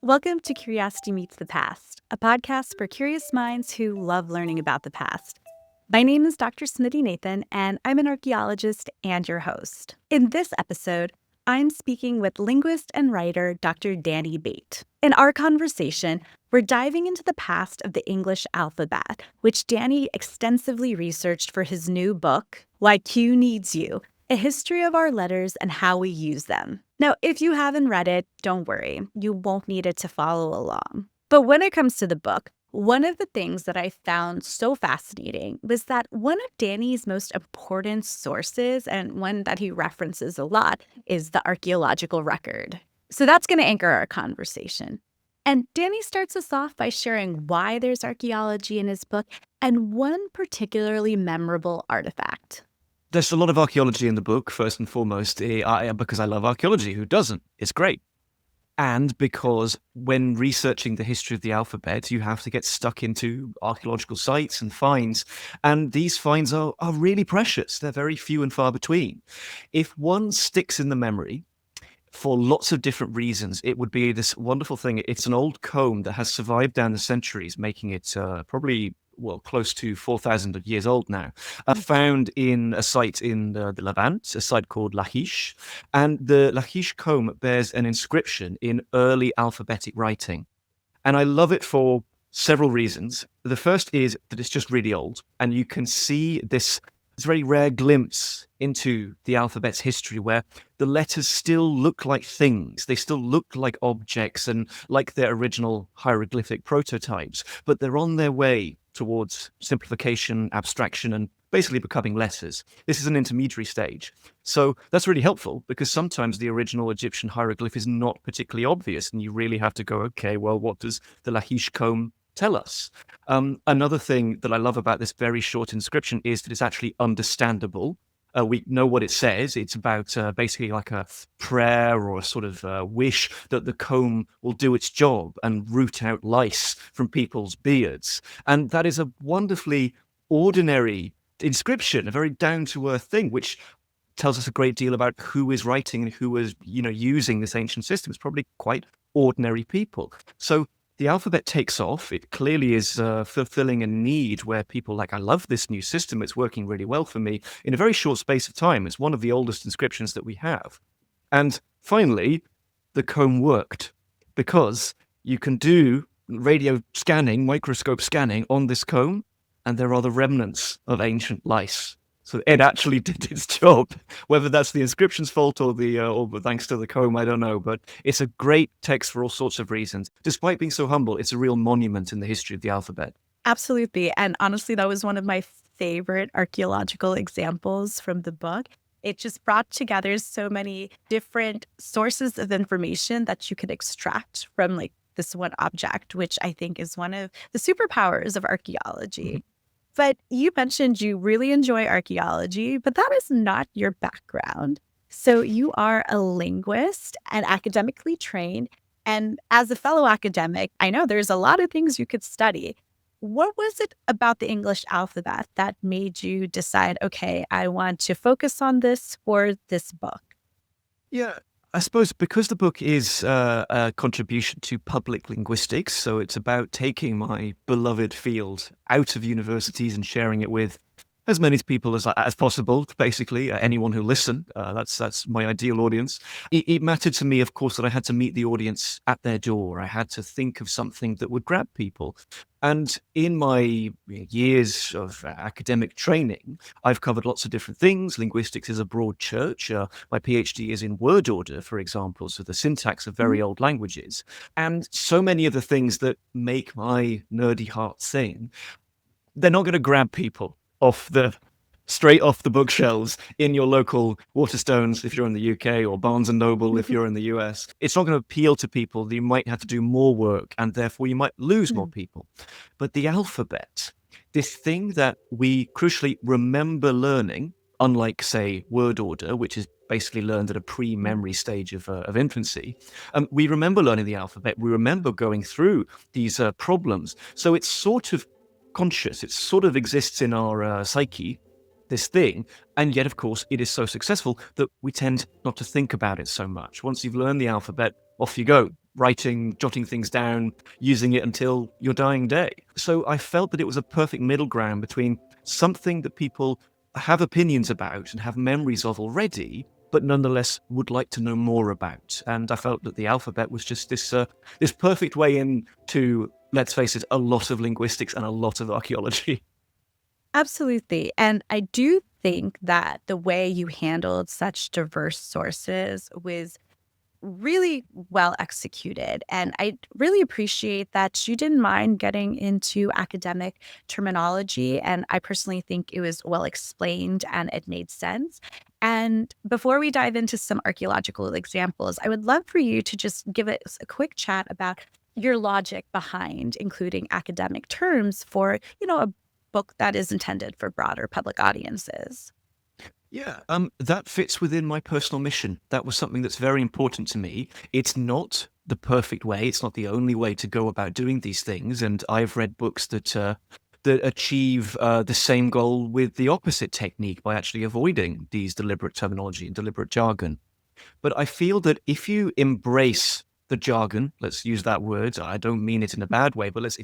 Welcome to Curiosity Meets the Past, a podcast for curious minds who love learning about the past. My name is Dr. Smiti Nathan, and I'm an archaeologist and your host. In this episode, I'm speaking with linguist and writer Dr. Danny Bate. In our conversation, we're diving into the past of the English alphabet, which Danny extensively researched for his new book, Why Q Needs You, A History of Our Letters and How We Use Them. Now, if you haven't read it, don't worry, you won't need it to follow along. But when it comes to the book, one of the things that I found so fascinating was that one of Danny's most important sources, and one that he references a lot, is the archaeological record. So that's going to anchor our conversation. And Danny starts us off by sharing why there's archaeology in his book and one particularly memorable artifact. There's a lot of archaeology in the book, first and foremost, because I love archaeology. Who doesn't? It's great. And because when researching the history of the alphabet, you have to get stuck into archaeological sites and finds. And these finds are really precious. They're very few and far between. If one sticks in the memory, for lots of different reasons, it would be this wonderful thing. It's an old comb that has survived down the centuries, making it probably close to 4,000 years old now, found in a site in the Levant, a site called Lachish. And the Lachish comb bears an inscription in early alphabetic writing. And I love it for several reasons. The first is that it's just really old, and you can see this very rare glimpse into the alphabet's history where the letters still look like things. They still look like objects and like their original hieroglyphic prototypes, but they're on their way towards simplification, abstraction, and basically becoming letters. This is an intermediary stage. So that's really helpful because sometimes the original Egyptian hieroglyph is not particularly obvious, and you really have to go, okay, well, what does the Lachish comb tell us? Another thing that I love about this very short inscription is that it's actually understandable. We know what it says. It's about basically like a prayer or a sort of wish that the comb will do its job and root out lice from people's beards. And that is a wonderfully ordinary inscription, a very down-to-earth thing, which tells us a great deal about who is writing and who is, using this ancient system. It's probably quite ordinary people. So the alphabet takes off. It clearly is fulfilling a need where people like, I love this new system. It's working really well for me in a very short space of time. It's one of the oldest inscriptions that we have. And finally, the comb worked because you can do radio scanning, microscope scanning on this comb, and there are the remnants of ancient lice. So it actually did its job. Whether that's the inscription's fault or thanks to the comb, I don't know. But it's a great text for all sorts of reasons. Despite being so humble, it's a real monument in the history of the alphabet. Absolutely. And honestly, that was one of my favorite archaeological examples from the book. It just brought together so many different sources of information that you could extract from this one object, which I think is one of the superpowers of archaeology. Mm-hmm. But you mentioned you really enjoy archaeology, but that is not your background. So you are a linguist and academically trained. And as a fellow academic, I know there's a lot of things you could study. What was it about the English alphabet that made you decide, okay, I want to focus on this for this book? Yeah, I suppose because the book is a contribution to public linguistics, so it's about taking my beloved field out of universities and sharing it with as many people as possible, basically, anyone who listen. That's my ideal audience. It mattered to me, of course, that I had to meet the audience at their door. I had to think of something that would grab people. And in my years of academic training, I've covered lots of different things. Linguistics is a broad church. My PhD is in word order, for example, so the syntax of very old languages. And so many of the things that make my nerdy heart sing, they're not going to grab people straight off the bookshelves in your local Waterstones if you're in the UK, or Barnes and Noble if you're in the US. It's not going to appeal to people. You might have to do more work, and therefore you might lose more people. But the alphabet, this thing that we crucially remember learning, unlike, say, word order, which is basically learned at a pre-memory stage of infancy, we remember learning the alphabet. We remember going through these problems. So it's sort of conscious. It sort of exists in our psyche, this thing, and yet, of course, it is so successful that we tend not to think about it so much. Once you've learned the alphabet, off you go, writing, jotting things down, using it until your dying day. So I felt that it was a perfect middle ground between something that people have opinions about and have memories of already, but nonetheless would like to know more about. And I felt that the alphabet was just this perfect way into, let's face it, a lot of linguistics and a lot of archaeology. Absolutely. And I do think that the way you handled such diverse sources was really well executed. And I really appreciate that you didn't mind getting into academic terminology. And I personally think it was well explained and it made sense. And before we dive into some archaeological examples, I would love for you to just give us a quick chat about your logic behind including academic terms for, a book that is intended for broader public audiences. Yeah, that fits within my personal mission. That was something that's very important to me. It's not the perfect way. It's not the only way to go about doing these things. And I've read books that achieve the same goal with the opposite technique by actually avoiding these deliberate terminology and deliberate jargon. But I feel that if you embrace the jargon, let's use that word. I don't mean it in a bad way, but let's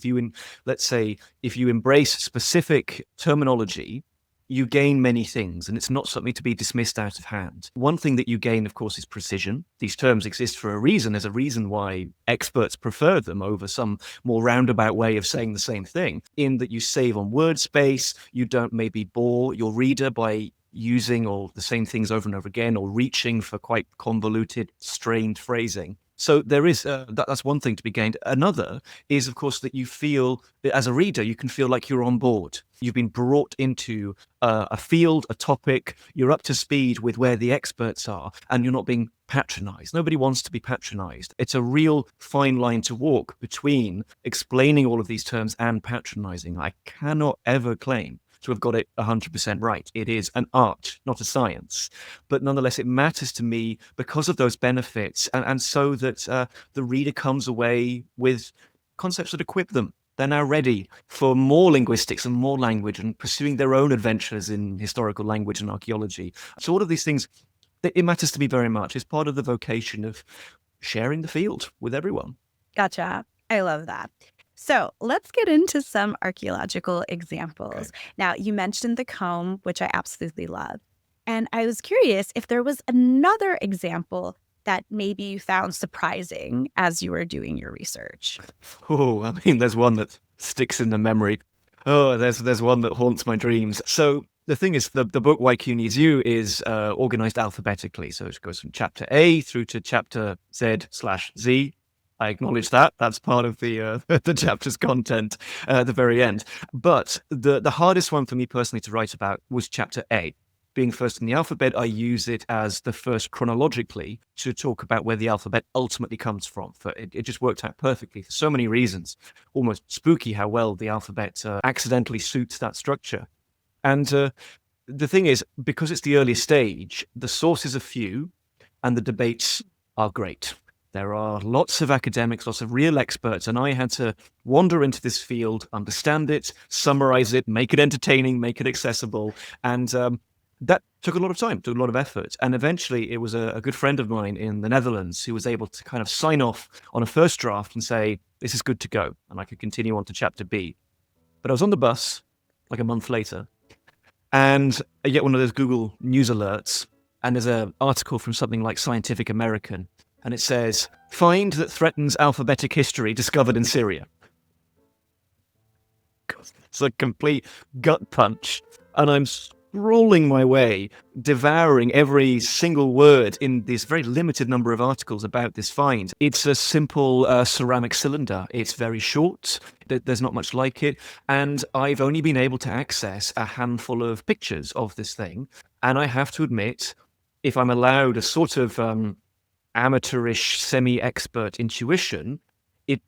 say if you embrace specific terminology, you gain many things, and it's not something to be dismissed out of hand. One thing that you gain, of course, is precision. These terms exist for a reason. There's a reason why experts prefer them over some more roundabout way of saying the same thing, in that you save on word space. You don't maybe bore your reader by using all the same things over and over again, or reaching for quite convoluted, strained phrasing. So there is that's one thing to be gained. Another is, of course, that you feel, as a reader, you can feel like you're on board. You've been brought into a field, a topic. You're up to speed with where the experts are, and you're not being patronized. Nobody wants to be patronized. It's a real fine line to walk between explaining all of these terms and patronizing. I cannot ever claim to have got it 100% right. It is an art, not a science. But nonetheless, it matters to me because of those benefits, and so that the reader comes away with concepts that equip them. They're now ready for more linguistics and more language and pursuing their own adventures in historical language and archaeology. So all of these things, it matters to me very much. It's part of the vocation of sharing the field with everyone. Gotcha. I love that. So let's get into some archaeological examples. Okay. Now, you mentioned the comb, which I absolutely love. And I was curious if there was another example that maybe you found surprising as you were doing your research. Oh, I mean, there's one that sticks in the memory. Oh, there's one that haunts my dreams. So the thing is, the book Why Q Needs You is organized alphabetically. So it goes from chapter A through to chapter Z/Z. I acknowledge that. That's part of the the chapter's content at the very end. But the hardest one for me personally to write about was chapter A. Being first in the alphabet, I use it as the first chronologically to talk about where the alphabet ultimately comes from. It just worked out perfectly for so many reasons. Almost spooky how well the alphabet accidentally suits that structure. And the thing is, because it's the early stage, the sources are few and the debates are great. There are lots of academics, lots of real experts, and I had to wander into this field, understand it, summarize it, make it entertaining, make it accessible. And that took a lot of time, took a lot of effort. And eventually it was a good friend of mine in the Netherlands who was able to kind of sign off on a first draft and say, this is good to go. And I could continue on to chapter B. But I was on the bus like a month later, and I get one of those Google News alerts, and there's an article from something like Scientific American, and it says, "Find that threatens alphabetic history discovered in Syria." It's a complete gut punch. And I'm scrolling my way, devouring every single word in this very limited number of articles about this find. It's a simple ceramic cylinder. It's very short. There's not much like it. And I've only been able to access a handful of pictures of this thing. And I have to admit, if I'm allowed a sort of amateurish, semi-expert intuition, it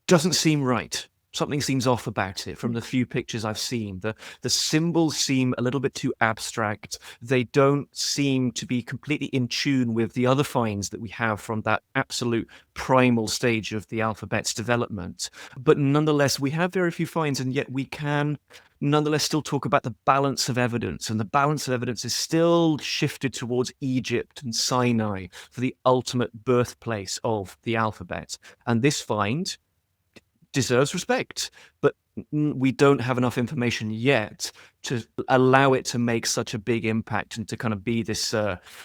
doesn't seem right something seems off about it from the few pictures I've seen. The symbols seem a little bit too abstract. They don't seem to be completely in tune with the other finds that we have from that absolute primal stage of the alphabet's development. But nonetheless, we have very few finds, and yet we can nonetheless still talk about the balance of evidence. And the balance of evidence is still shifted towards Egypt and Sinai for the ultimate birthplace of the alphabet. And this find deserves respect, but we don't have enough information yet to allow it to make such a big impact and to kind of be this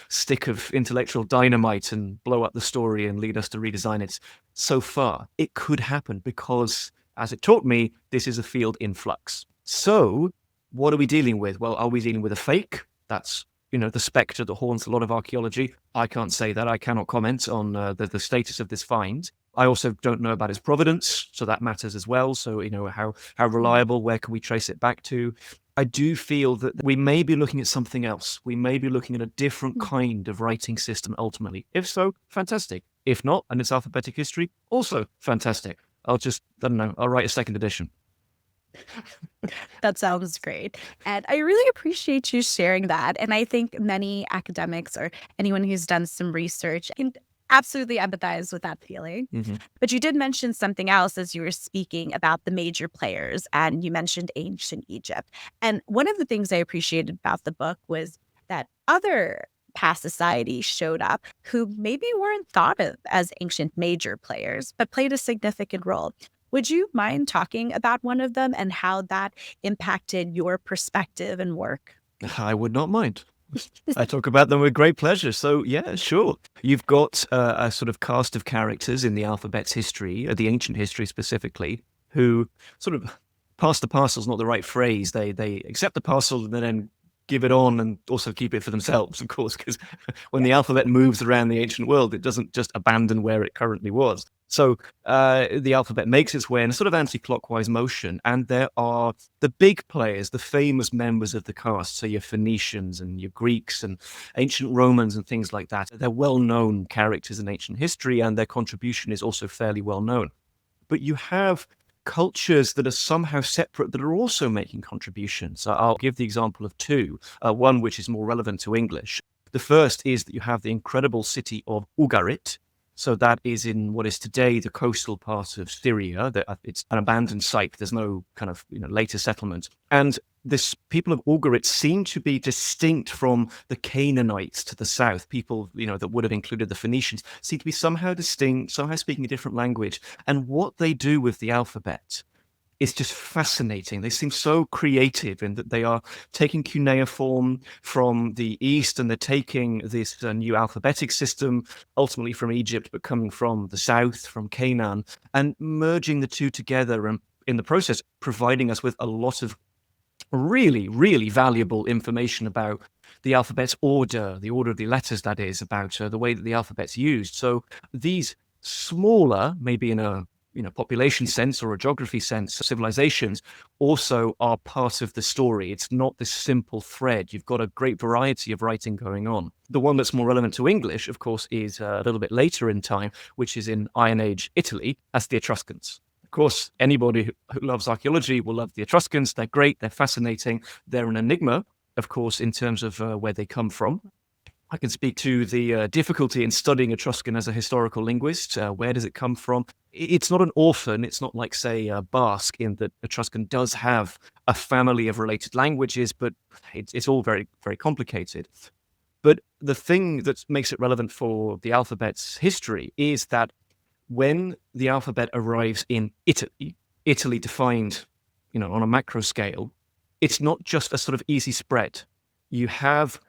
stick of intellectual dynamite and blow up the story and lead us to redesign it. So far, it could happen because, as it taught me, this is a field in flux. So what are we dealing with? Well, are we dealing with a fake? That's the spectre that haunts a lot of archaeology. I can't say that. I cannot comment on the status of this find. I also don't know about its provenance, so that matters as well. So, how reliable, where can we trace it back to? I do feel that we may be looking at something else. We may be looking at a different kind of writing system ultimately. If so, fantastic. If not, and it's alphabetic history, also fantastic. I'll write a second edition. That sounds great. And I really appreciate you sharing that. And I think many academics or anyone who's done some research can absolutely empathize with that feeling. Mm-hmm. But you did mention something else as you were speaking about the major players, and you mentioned ancient Egypt. And one of the things I appreciated about the book was that other past societies showed up who maybe weren't thought of as ancient major players, but played a significant role. Would you mind talking about one of them and how that impacted your perspective and work? I would not mind. I talk about them with great pleasure. So, yeah, sure. You've got a sort of cast of characters in the alphabet's history, the ancient history specifically, who sort of pass the parcel is not the right phrase. They accept the parcel and then give it on and also keep it for themselves, of course, because when the alphabet moves around the ancient world, it doesn't just abandon where it currently was. So the alphabet makes its way in a sort of anti-clockwise motion, and there are the big players, the famous members of the cast, so your Phoenicians and your Greeks and ancient Romans and things like that. They're well-known characters in ancient history, and their contribution is also fairly well-known. But you have cultures that are somehow separate that are also making contributions. So I'll give the example of two, one which is more relevant to English. The first is that you have the incredible city of Ugarit. So that is in what is today the coastal part of Syria. It's an abandoned site. There's no kind of later settlement. And this people of Ugarit seem to be distinct from the Canaanites to the south. People, that would have included the Phoenicians, seem to be somehow distinct, somehow speaking a different language. And what they do with the alphabet is just fascinating. They seem so creative in that they are taking cuneiform from the East, and they're taking this new alphabetic system, ultimately from Egypt, but coming from the South, from Canaan, and merging the two together, and in the process, providing us with a lot of really, really valuable information about the alphabet's order, the order of the letters, that is, about the way that the alphabet's used. So these smaller, maybe in a population sense or a geography sense, civilizations also are part of the story. It's not this simple thread. You've got a great variety of writing going on. The one that's more relevant to English, of course, is a little bit later in time, which is in Iron Age Italy, as the Etruscans. Of course, anybody who loves archaeology will love the Etruscans. They're great. They're fascinating. They're an enigma, of course, in terms of where they come from. I can speak to the difficulty in studying Etruscan as a historical linguist. Where does it come from? It's not an orphan. It's not like, say, Basque, in that Etruscan does have a family of related languages, but it's all very, very complicated. But the thing that makes it relevant for the alphabet's history is that when the alphabet arrives in Italy, Italy defined, on a macro scale, it's not just a sort of easy spread. You have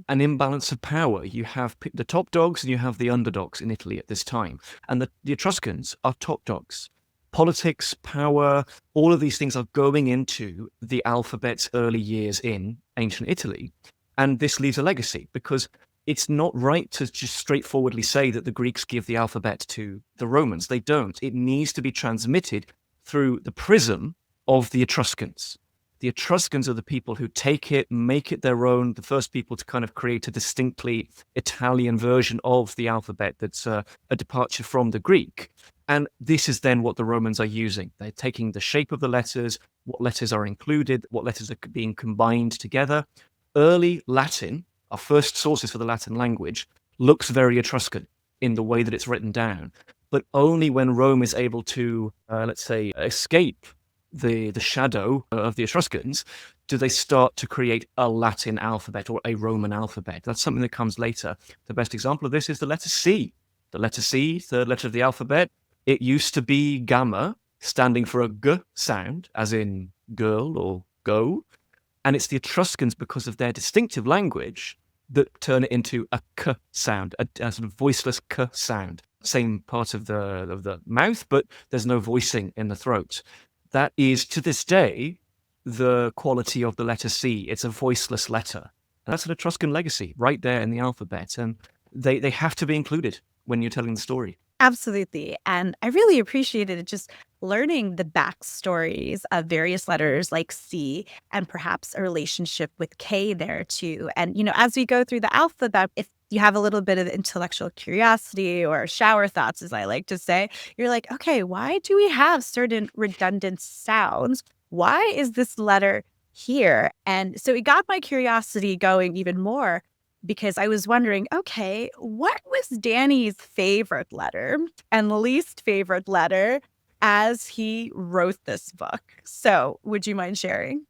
an imbalance of power. You have the top dogs and you have the underdogs in Italy at this time. And the Etruscans are top dogs. Politics, power, all of these things are going into the alphabet's early years in ancient Italy. And this leaves a legacy, because it's not right to just straightforwardly say that the Greeks give the alphabet to the Romans. They don't. It needs to be transmitted through the prism of the Etruscans. The Etruscans are the people who take it, make it their own, the first people to kind of create a distinctly Italian version of the alphabet that's a departure from the Greek. And this is then what the Romans are using. They're taking the shape of the letters, what letters are included, what letters are being combined together. Early Latin, our first sources for the Latin language, looks very Etruscan in the way that it's written down. But only when Rome is able to, let's say, escape the shadow of the Etruscans, do they start to create a Latin alphabet or a Roman alphabet. That's something that comes later. The best example of this is the letter C. The letter C, third letter of the alphabet, it used to be gamma, standing for a G sound, as in girl or go. And it's the Etruscans, because of their distinctive language, that turn it into a K sound, a sort of voiceless K sound. Same part of the mouth, but there's no voicing in the throat. That is, to this day, the quality of the letter C. It's a voiceless letter. And that's an Etruscan legacy right there in the alphabet. And they have to be included when you're telling the story. Absolutely. And I really appreciated just learning the backstories of various letters like C and perhaps a relationship with K there too. And, as we go through the alphabet, if you have a little bit of intellectual curiosity or shower thoughts, as I like to say, you're like, okay, why do we have certain redundant sounds? Why is this letter here? And so it got my curiosity going even more, because I was wondering, okay, what was Danny's favorite letter and least favorite letter as he wrote this book? So, would you mind sharing?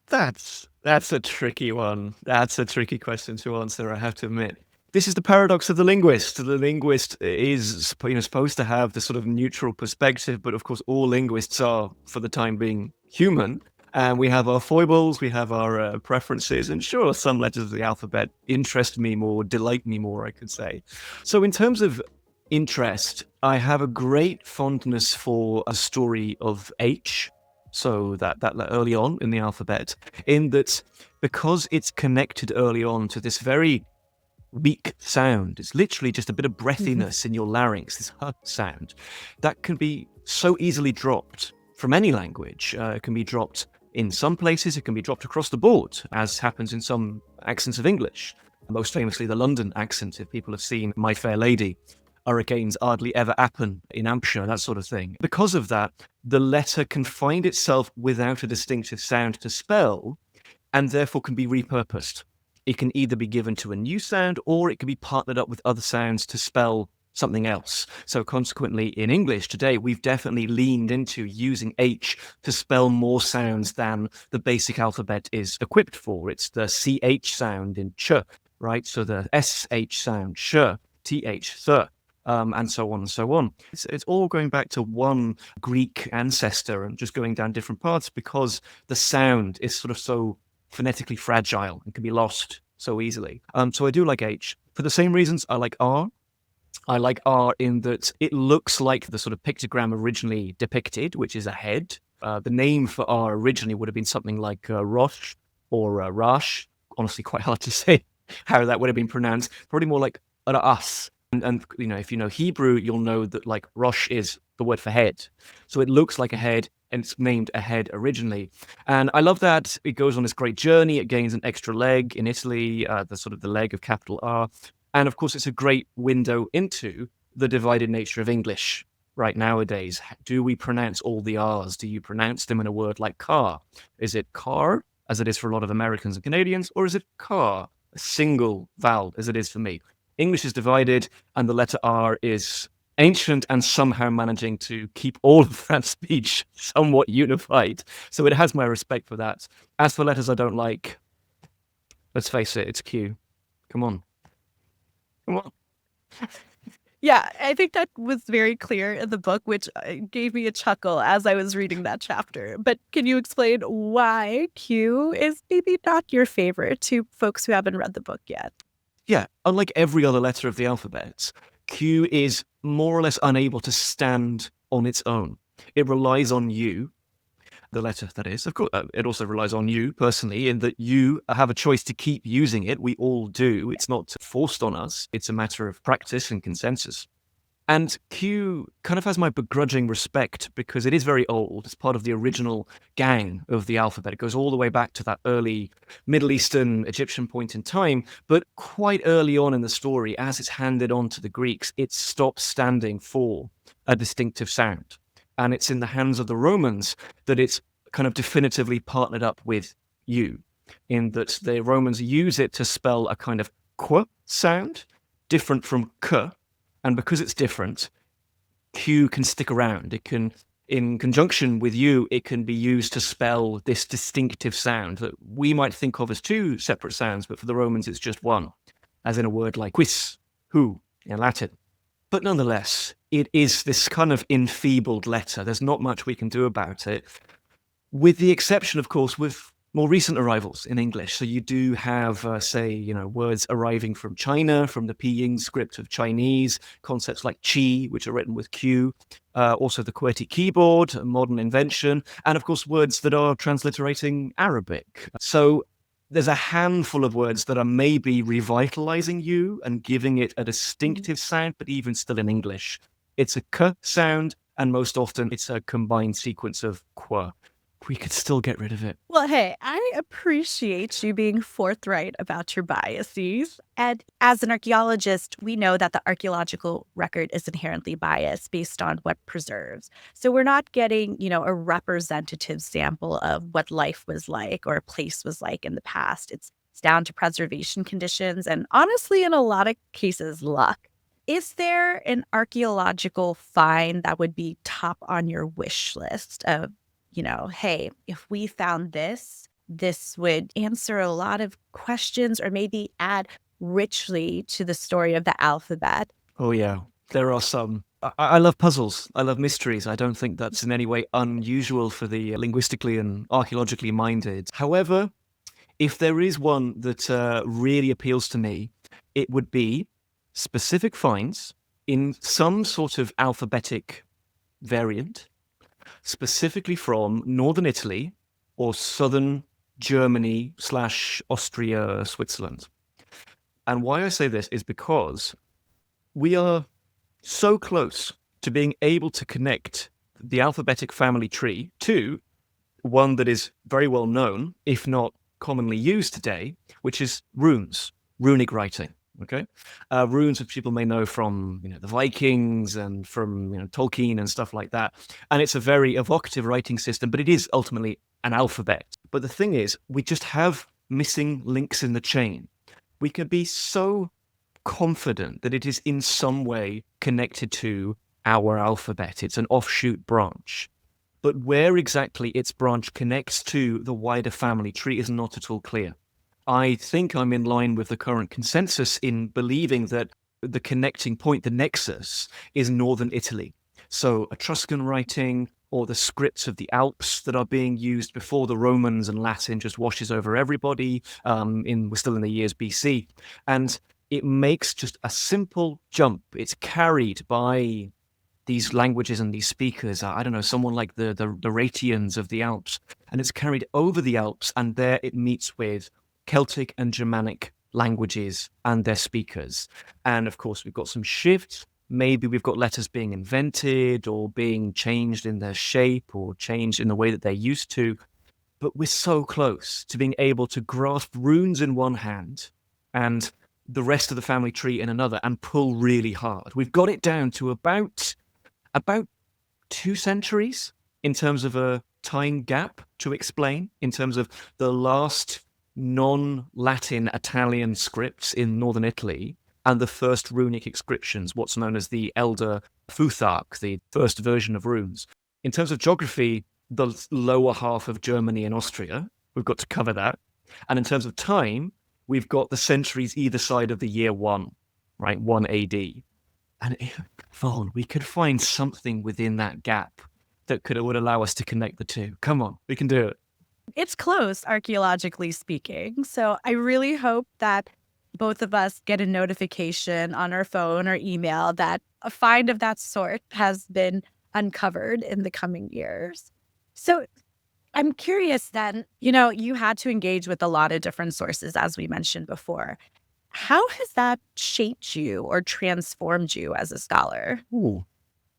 That's a tricky one. That's a tricky question to answer, I have to admit. This is the paradox of the linguist. The linguist is supposed to have the sort of neutral perspective, but of course all linguists are, for the time being, human. And we have our foibles, we have our preferences, and sure, some letters of the alphabet interest me more, delight me more, I could say. So in terms of interest, I have a great fondness for a story of H, so that early on in the alphabet, in that because it's connected early on to this very weak sound, it's literally just a bit of breathiness in your larynx, this h sound, that can be so easily dropped from any language. It can be dropped in some places, it can be dropped across the board, as happens in some accents of English. Most famously, the London accent, if people have seen My Fair Lady. Hurricanes hardly ever happen in Hampshire, that sort of thing. Because of that, the letter can find itself without a distinctive sound to spell, and therefore can be repurposed. It can either be given to a new sound, or it can be partnered up with other sounds to spell something else. So consequently, in English today, we've definitely leaned into using H to spell more sounds than the basic alphabet is equipped for. It's the CH sound in ch, right? So the SH sound, sh, TH, th. And so on and so on. It's all going back to one Greek ancestor and just going down different paths, because the sound is sort of so phonetically fragile and can be lost so easily. So I do like H. For the same reasons, I like R. I like R in that it looks like the sort of pictogram originally depicted, which is a head. The name for R originally would have been something like Rosh or Rash. Honestly, quite hard to say how that would have been pronounced. Probably more like Ra'as. And if you know Hebrew, you'll know that like Rosh is the word for head. So it looks like a head, and it's named a head originally. And I love that it goes on this great journey. It gains an extra leg in Italy, the leg of capital R. And of course, it's a great window into the divided nature of English right nowadays. Do we pronounce all the R's? Do you pronounce them in a word like car? Is it car, as it is for a lot of Americans and Canadians, or is it car, a single vowel, as it is for me? English is divided, and the letter R is ancient and somehow managing to keep all of that speech somewhat unified. So it has my respect for that. As for letters I don't like, let's face it, it's Q. Come on. Come on. Yeah, I think that was very clear in the book, which gave me a chuckle as I was reading that chapter. But can you explain why Q is maybe not your favorite to folks who haven't read the book yet? Yeah, unlike every other letter of the alphabet, Q is more or less unable to stand on its own. It relies on you, the letter that is. Of course, it also relies on you personally, in that you have a choice to keep using it. We all do. It's not forced on us. It's a matter of practice and consensus. And Q kind of has my begrudging respect because it is very old. It's part of the original gang of the alphabet. It goes all the way back to that early Middle Eastern Egyptian point in time. But quite early on in the story, as it's handed on to the Greeks, it stops standing for a distinctive sound. And it's in the hands of the Romans that it's kind of definitively partnered up with U, in that the Romans use it to spell a kind of qu sound, different from k. And because it's different, Q can stick around. It can, in conjunction with U, it can be used to spell this distinctive sound that we might think of as two separate sounds, but for the Romans it's just one, as in a word like quis, who, in Latin. But nonetheless, it is this kind of enfeebled letter. There's not much we can do about it, with the exception, of course, with more recent arrivals in English. So you do have, say, words arriving from China, from the Pinyin script of Chinese, concepts like qi, which are written with Q, also the QWERTY keyboard, a modern invention, and of course words that are transliterating Arabic. So there's a handful of words that are maybe revitalizing you and giving it a distinctive sound, but even still in English, it's a k sound, and most often it's a combined sequence of qu. We could still get rid of it. Well, hey, I appreciate you being forthright about your biases. And as an archaeologist, we know that the archaeological record is inherently biased based on what preserves. So we're not getting, a representative sample of what life was like or a place was like in the past. It's down to preservation conditions and honestly, in a lot of cases, luck. Is there an archaeological find that would be top on your wish list of hey, if we found this would answer a lot of questions or maybe add richly to the story of the alphabet? Oh, yeah. There are some. I love puzzles. I love mysteries. I don't think that's in any way unusual for the linguistically and archaeologically minded. However, if there is one that really appeals to me, it would be specific finds in some sort of alphabetic variant, specifically from northern Italy or southern Germany / Austria, Switzerland. And why I say this is because we are so close to being able to connect the alphabetic family tree to one that is very well known, if not commonly used today, which is runes, runic writing. Okay, runes, which people may know from the Vikings and from Tolkien and stuff like that, and it's a very evocative writing system, but it is ultimately an alphabet. But the thing is, we just have missing links in the chain. We can be so confident that it is in some way connected to our alphabet. It's an offshoot branch. But where exactly its branch connects to the wider family tree is not at all clear. I think I'm in line with the current consensus in believing that the connecting point, the nexus, is northern Italy. So Etruscan writing or the scripts of the Alps that are being used before the Romans and Latin just washes over everybody. We're still in the years BC. And it makes just a simple jump. It's carried by these languages and these speakers. I don't know, someone like the Ratians of the Alps. And it's carried over the Alps, and there it meets with Celtic and Germanic languages and their speakers. And of course, we've got some shifts. Maybe we've got letters being invented or being changed in their shape or changed in the way that they're used to. But we're so close to being able to grasp runes in one hand and the rest of the family tree in another and pull really hard. We've got it down to about 2 centuries in terms of a time gap to explain, in terms of the last non-Latin Italian scripts in northern Italy and the first runic inscriptions, what's known as the Elder Futhark, the first version of runes. In terms of geography, the lower half of Germany and Austria, we've got to cover that. And in terms of time, we've got the centuries either side of the year 1, right? 1 AD. And we could find something within that gap that would allow us to connect the two. Come on, we can do it. It's close, archaeologically speaking. So I really hope that both of us get a notification on our phone or email that a find of that sort has been uncovered in the coming years. So I'm curious then, you had to engage with a lot of different sources, as we mentioned before. How has that shaped you or transformed you as a scholar? Ooh,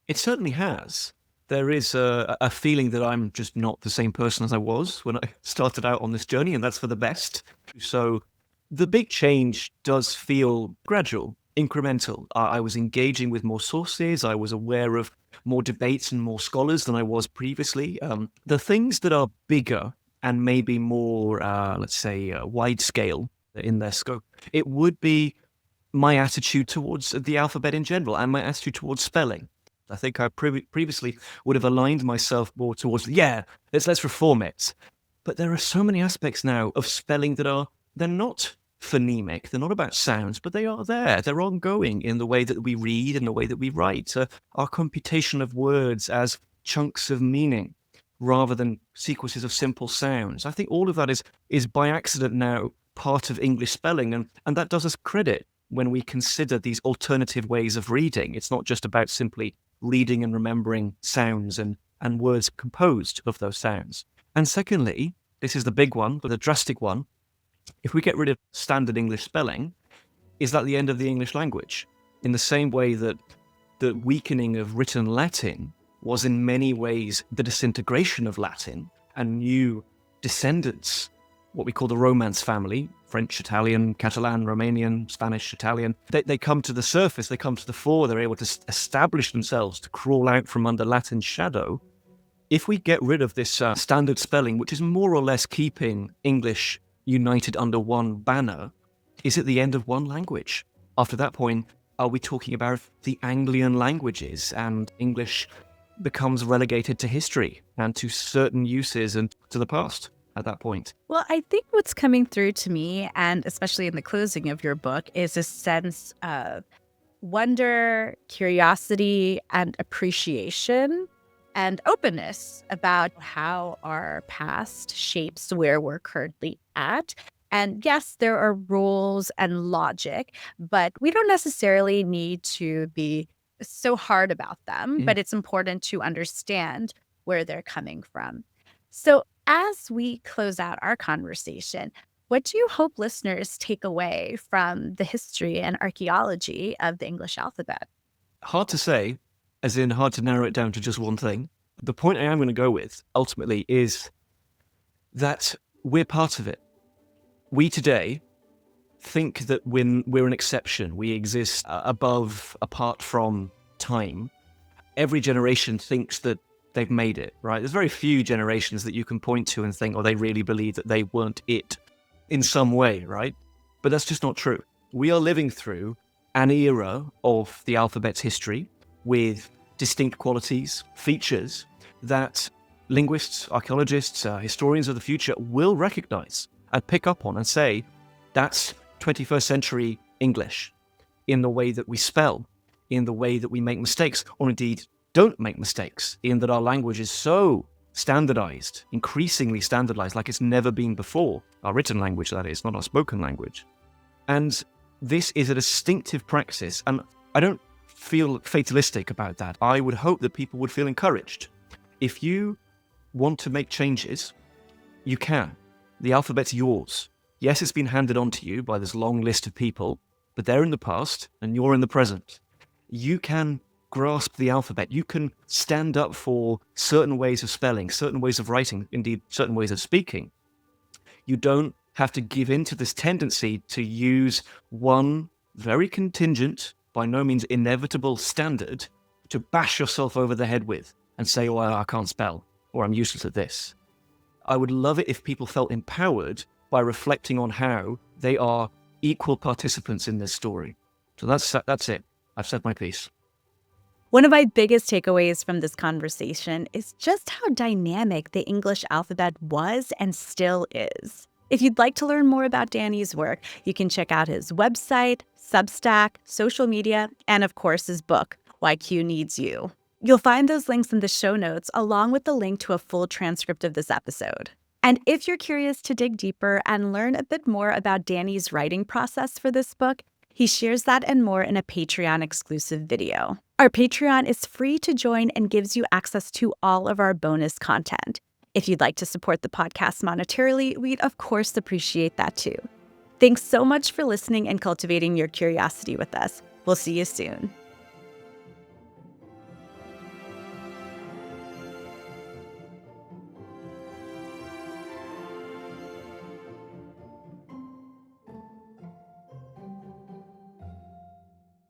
it certainly has. There is a feeling that I'm just not the same person as I was when I started out on this journey, and that's for the best. So the big change does feel gradual, incremental. I was engaging with more sources. I was aware of more debates and more scholars than I was previously. The things that are bigger and maybe more, let's say, wide scale in their scope, it would be my attitude towards the alphabet in general and my attitude towards spelling. I think I previously would have aligned myself more towards, yeah, let's reform it. But there are so many aspects now of spelling that they're not phonemic, they're not about sounds, but they are there. They're ongoing in the way that we read and the way that we write. Our computation of words as chunks of meaning rather than sequences of simple sounds. I think all of that is by accident now part of English spelling, and that does us credit when we consider these alternative ways of reading. It's not just about simply reading and remembering sounds and words composed of those sounds. And secondly, this is the big one, but the drastic one, if we get rid of standard English spelling, is that the end of the English language? In the same way that the weakening of written Latin was in many ways the disintegration of Latin and new descendants, what we call the Romance family, French, Italian, Catalan, Romanian, Spanish, Italian, they come to the surface, they come to the fore, they're able to establish themselves, to crawl out from under Latin's shadow. If we get rid of this standard spelling, which is more or less keeping English united under one banner, is it the end of one language? After that point, are we talking about the Anglian languages and English becomes relegated to history and to certain uses and to the past at that point? Well, I think what's coming through to me, and especially in the closing of your book, is a sense of wonder, curiosity, and appreciation and openness about how our past shapes where we're currently at. And yes, there are rules and logic, but we don't necessarily need to be so hard about them. Yeah. But it's important to understand where they're coming from. So, as we close out our conversation, what do you hope listeners take away from the history and archaeology of the English alphabet? Hard to say, as in hard to narrow it down to just one thing. The point I am going to go with, ultimately, is that we're part of it. We today think that when we're an exception, we exist above, apart from time. Every generation thinks that they've made it, right? There's very few generations that you can point to and think, oh, they really believe that they weren't it in some way, right? But that's just not true. We are living through an era of the alphabet's history with distinct qualities, features that linguists, archaeologists, historians of the future will recognize and pick up on and say, that's 21st century English in the way that we spell, in the way that we make mistakes, or indeed don't make mistakes, in that our language is so standardized, increasingly standardized, like it's never been before. Our written language, that is, not our spoken language. And this is a distinctive praxis, and I don't feel fatalistic about that. I would hope that people would feel encouraged. If you want to make changes, you can. The alphabet's yours. Yes, it's been handed on to you by this long list of people, but they're in the past and you're in the present. You can grasp the alphabet. You can stand up for certain ways of spelling, certain ways of writing, indeed certain ways of speaking. You don't have to give in to this tendency to use one very contingent, by no means inevitable standard to bash yourself over the head with and say, oh, I can't spell, or I'm useless at this. I would love it if people felt empowered by reflecting on how they are equal participants in this story. So that's it. I've said my piece. One of my biggest takeaways from this conversation is just how dynamic the English alphabet was and still is. If you'd like to learn more about Danny's work, you can check out his website, Substack, social media, and of course his book, Why Q Needs You. You'll find those links in the show notes, along with the link to a full transcript of this episode. And if you're curious to dig deeper and learn a bit more about Danny's writing process for this book, he shares that and more in a Patreon exclusive video. Our Patreon is free to join and gives you access to all of our bonus content. If you'd like to support the podcast monetarily, we'd of course appreciate that too. Thanks so much for listening and cultivating your curiosity with us. We'll see you soon.